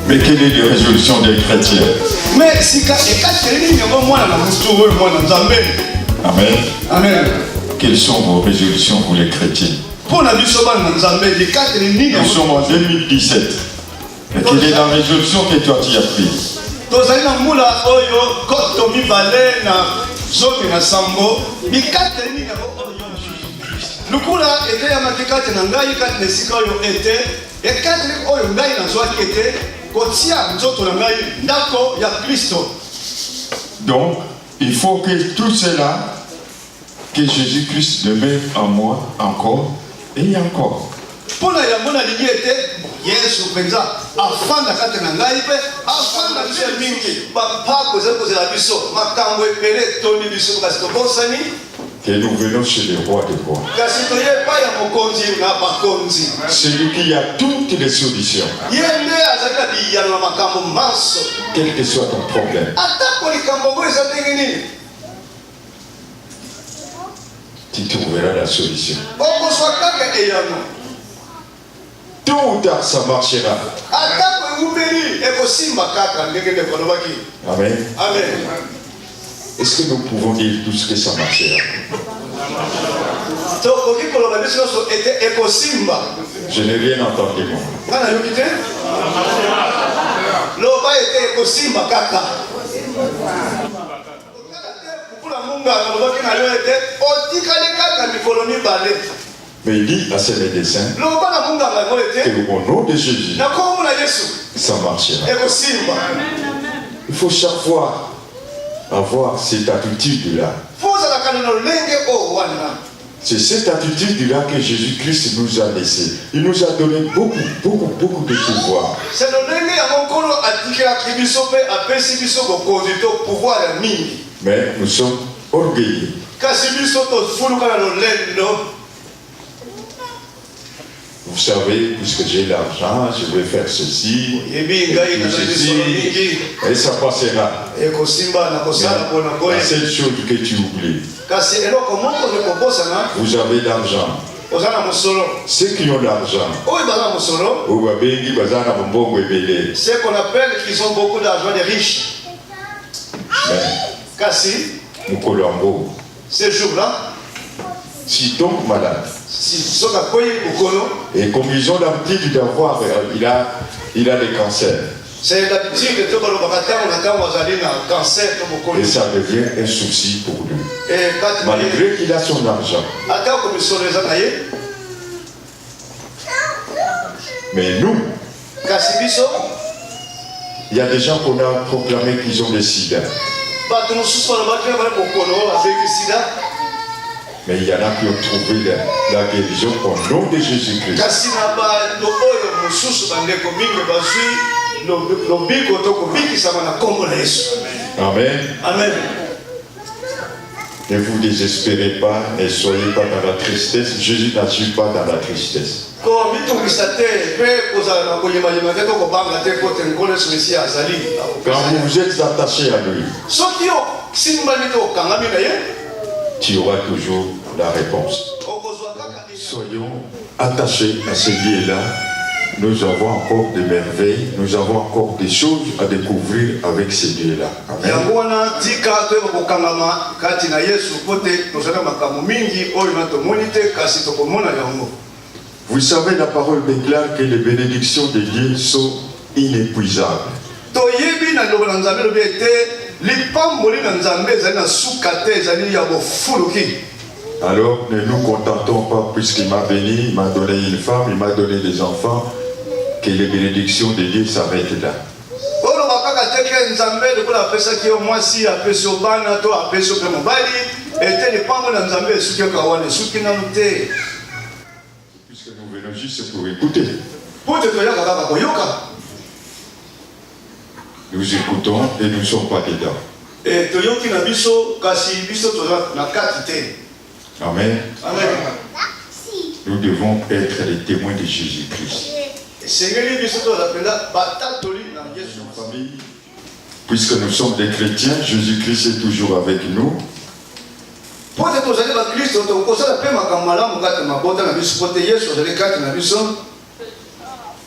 Mais quelle est la résolution des chrétiens? Amen. Amen. Quelles sont vos résolutions, vous les chrétiens? Nous sommes en 2017. Et quelle est la résolution que toi tu as prise? Donc, il faut que tout cela, que Jésus-Christ demeure en moi encore et encore. Que nous venons chez le roi des rois. Celui qui a toutes les solutions. Quel que soit ton problème. Tu trouveras la solution. Tôt ou tard, ça marchera. Amen. Amen. Est-ce que nous pouvons dire tous que ça marchera? Je n'ai rien entendu. Mais il dit à ses médecins que au nom de Jésus, ça marchera. Il faut chaque fois avoir cette attitude-là. C'est cette attitude-là que Jésus-Christ nous a laissé. Il nous a donné beaucoup de pouvoir. Mais nous sommes orgueilleux. Vous savez, puisque j'ai l'argent, je vais faire ceci, et ça passera. La seule chose que tu oublies, vous avez l'argent. Ceux qui ont l'argent, c'est qu'on appelle qu'ils ont beaucoup d'argent, des riches. Mais, ces jours-là, s'ils tombent malades, et comme ils ont l'habitude d'avoir, il a des cancers. C'est l'habitude de cancer. Et ça devient un souci pour lui. Malgré qu'il a son argent. Mais nous, il y a des gens qu'on a proclamé qu'ils ont des sida. Mais il y en a qui ont trouvé la guérison au nom de Jésus-Christ. Amen. Amen. Ne vous désespérez pas, ne soyez pas dans la tristesse. Jésus n'agit pas dans la tristesse. Quand vous vous êtes attaché à lui, tu auras toujours la réponse. Soyons attachés à ce lieu-là. Nous avons encore des merveilles, nous avons encore des choses à découvrir avec ces dieux-là. Vous savez, la parole déclare que les bénédictions de Dieu sont inépuisables. Alors ne nous contentons pas, puisqu'il m'a béni, il m'a donné une femme, il m'a donné des enfants, que les bénédictions de Dieu s'arrêtent là. Puisque nous venons juste pour écouter. Nous écoutons et nous ne sommes pas dedans. Amen. Amen. Nous devons être les témoins de Jésus-Christ. Puisque nous sommes des chrétiens, Jésus-Christ est toujours avec nous.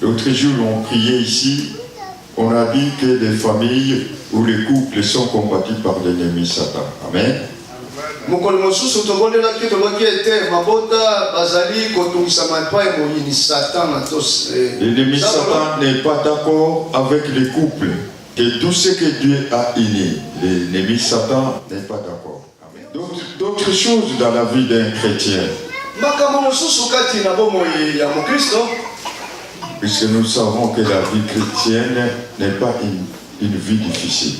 L'autre jour, on priait ici, on a dit que les familles ou les couples sont combattus par l'ennemi Satan. Amen. L'ennemi Satan n'est pas d'accord avec les couples. Et tout ce que Dieu a uni, l'ennemi Satan n'est pas d'accord. D'autres choses dans la vie d'un chrétien. Puisque nous savons que la vie chrétienne n'est pas une vie difficile.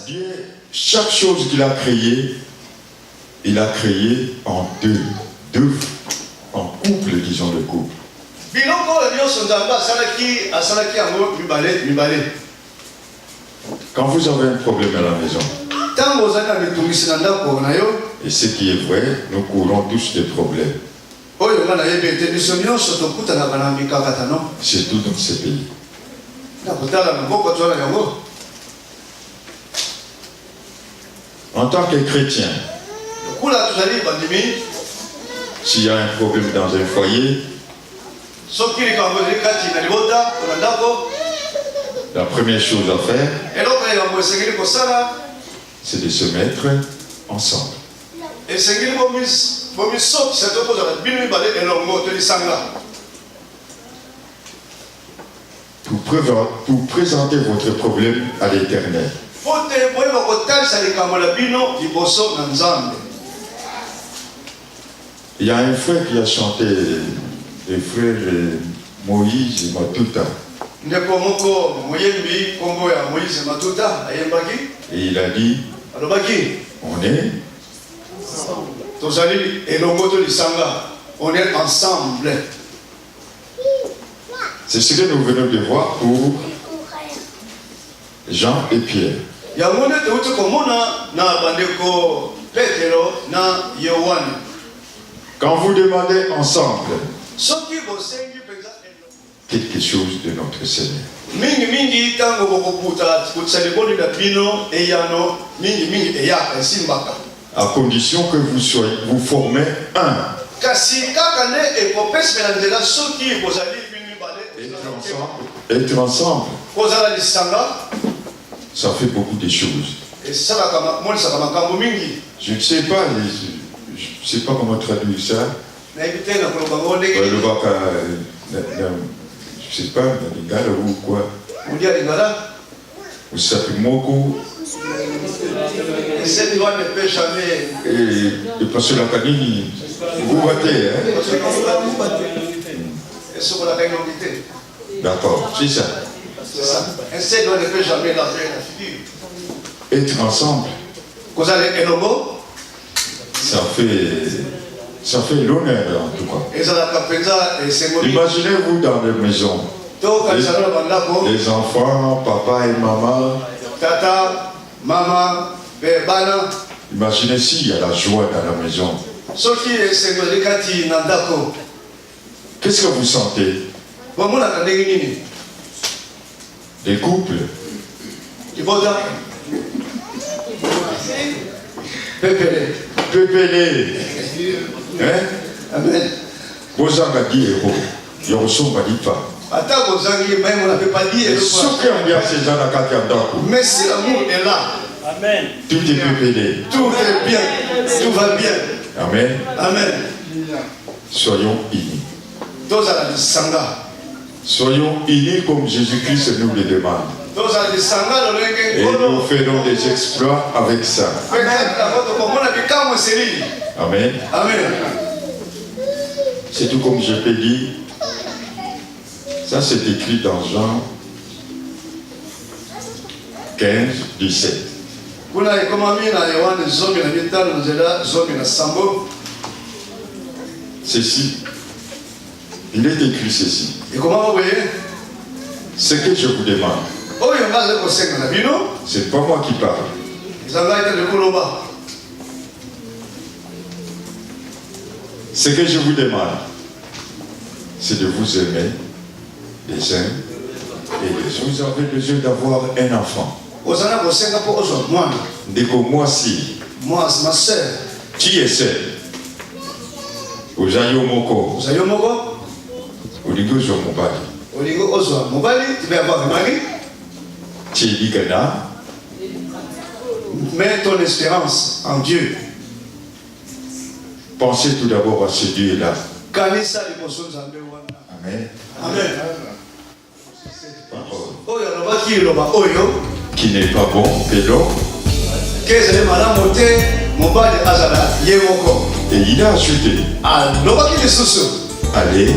Dieu, chaque chose qu'il a créée, il a créé en deux, en couple, disons le couple. Quand vous avez un problème à la maison, et ce qui est vrai, nous courons tous des problèmes. Surtout dans ces pays. En tant que chrétien, s'il y a un problème dans un foyer, la première chose à faire, c'est de se mettre ensemble. Pour présenter votre problème à l'Éternel. Il y a un frère qui a chanté, le frère Moïse Matuta. Et il a dit, on est ensemble. C'est ce que nous venons de voir pour Jean et Pierre. Quand vous demandez ensemble quelque chose de notre Seigneur, à condition que vous formez un. Être ensemble, ça fait beaucoup de choses. Je ne sais pas, comment traduire ça. Je ne sais pas, ou quoi. Vous savez, Moko. Et parce que la canine, vous battez, hein? D'accord, c'est ça. Être ensemble, ça fait l'honneur en tout cas. Imaginez-vous dans les maisons, les enfants, papa et maman, tata, maman, bana. Imaginez s'il y a la joie dans la maison. Qu'est-ce que vous sentez? Des couples. Pépélé. Hein? Amen. Vous en avez dit, il y a aussi pas dit pas. Mais si l'amour est là, amen. Tout est pépélé. Tout est bien. Tout va bien. Amen. Amen. Soyons unis. Soyons unis comme Jésus-Christ nous le demande. Et nous ferons des exploits avec ça. Amen. Amen. C'est tout comme je peux dire. Ça c'est écrit dans Jean 15, 17. Ceci. Il est écrit ceci. Et comment vous voyez? Ce que je vous demande. C'est pas moi qui parle. Ce que je vous demande, c'est de vous aimer les uns et les autres. Vous avez besoin d'avoir un enfant. Moi, Dès que moi, si ma soeur, tu es seul, Ozayo moko. Ozayo moko. Oligo zo mobali. Oligo ozo mobali, tu vas avoir un mari. Tcheligana. Mets ton espérance en Dieu. Pensez tout d'abord à ce Dieu-là. Amen. Amen. Amen. Qui n'est pas bon, pélo. Et il a ajouté. Allez.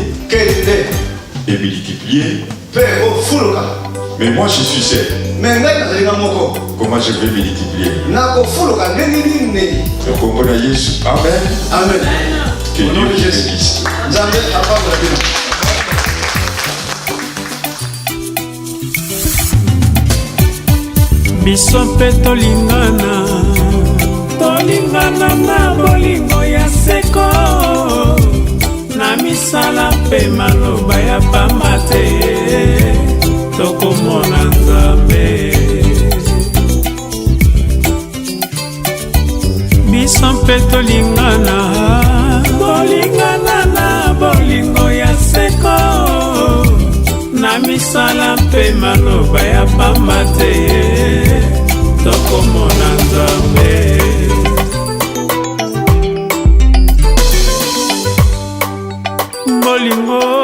Et multiplier. Mais moi je suis seul. Comment je vais multiplier? Donc on va Jésus. Amen. Amen. Que Dieu te bénisse. Biso mpe tolingana na bolingo ya seko na misala mpe maloba ya pamba te tokomona Nzambe. Biso mpe tolingana na bolingo ya seko na misala mpe maloba ya pamba te tokomona Nzambe. Bolingo